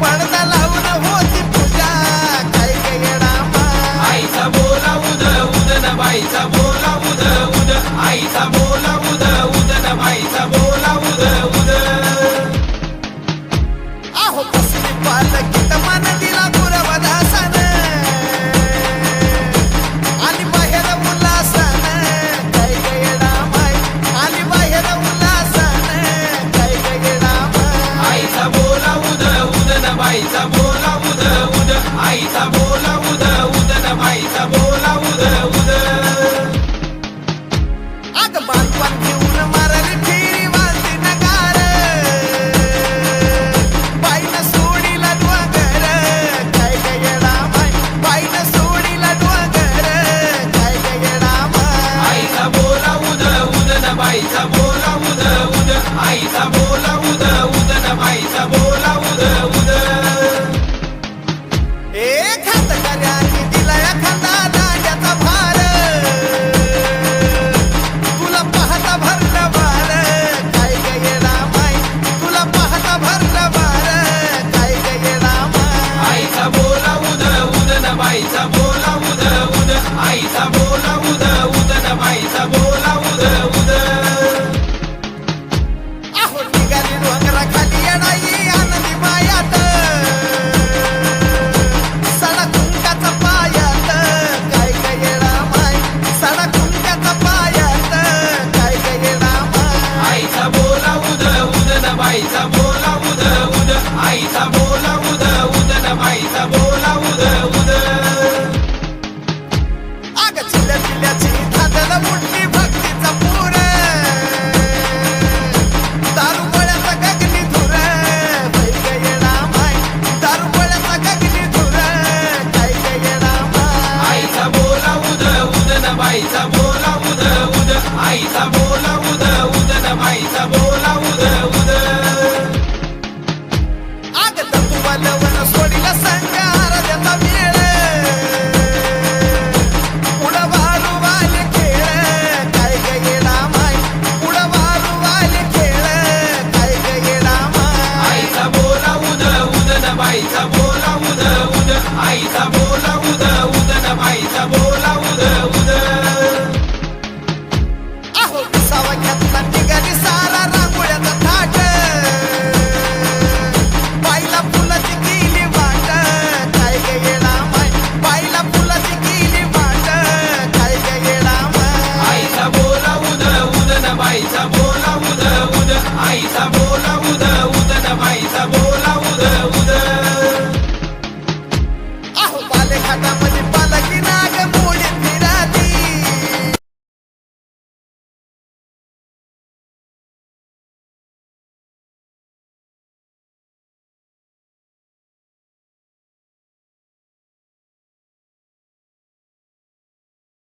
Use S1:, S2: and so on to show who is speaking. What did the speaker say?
S1: पडदा लावून होती पूजा काय ग येडा माय
S2: आईचा बोला उद उदन बाईचा बोला उद उद आईचा बोला उद उदन बाईचा बोला उद उद
S1: आहो कसली पालकीत मन दिला गुरवदासन आणि बाहेर उल्हासन काय ग येडा माय आणि बाहेर उल्हासन काय ग येडा माय
S2: आईचा बोला उद उदन बाईचा बोला उद उद आईचा बोला उद उदन बाईचा बोला उद उद
S1: अग बालपण घेऊन मारली फिरी वाजती नगार बाईनं सोडीला डोंगर काय ग येडा माय बाईनं सोडीला डोंगर काय ग येडा माय
S2: आईचा बोला उद उदन बाईचा बोला उद उद आईचा बोला उद उदन बाईचा बोला उद उद
S1: एक हात कर्यानी दिला एखादा दांड्याचा भार तुला पाहता भरलं बार काय ग येडा माय तुला पाहता भरलं बार काय ग येडा माय
S2: आईचा बोला उद उदन बाईचा बोला उद उद आईचा बोला उद उदन बाईचा बोला उद उद
S1: आहो निघाली डोंगराखाली येणाई आनंदी मायात सडा कुंकाचा पायात काय ग येडा माय सडा कुंकाचा पायात काय ग येडा माय
S2: आईचा बोला उद उदन बाईचा बोला उद उद आईचा बोला उद उदन बाईचा बोला उद उद
S1: अग चिल्या चिल्याची धांदल मुठली भक्तीचा पूर दारू बळ्याचा गगनी धुर बाई ग येडा माय दारू बळ्याचा गगनी धुर काय ग येडा माय
S2: आईचा बोला उद उदन बाईचा बोला उद उद आईचा बोला उद उदन बाईचा बोला उद उद
S1: अग तंतुबा लवण सोडीला संग आराध्याचा मेळ पुढं वारू वाले खेळ काय ग येडा माय पुढं वारू वाले खेळ काय ग येडा माय
S2: आईचा बोला उद उदन बाईचा बोला उद उद आईचा बोला उद उदन बाईचा बोला उद उद
S1: आहो विसावा घेतला निघाली सारा रांगोळ्याचा थाट बाईला फुलाची केली वाट काय ग येडा माय बाईला फुलाची केली वाट काय ग येडा माय
S2: आईचा बोला उद उदन बाईचा बोला उद उद आईचा बोला उद उदन बाईचा बोला उद उद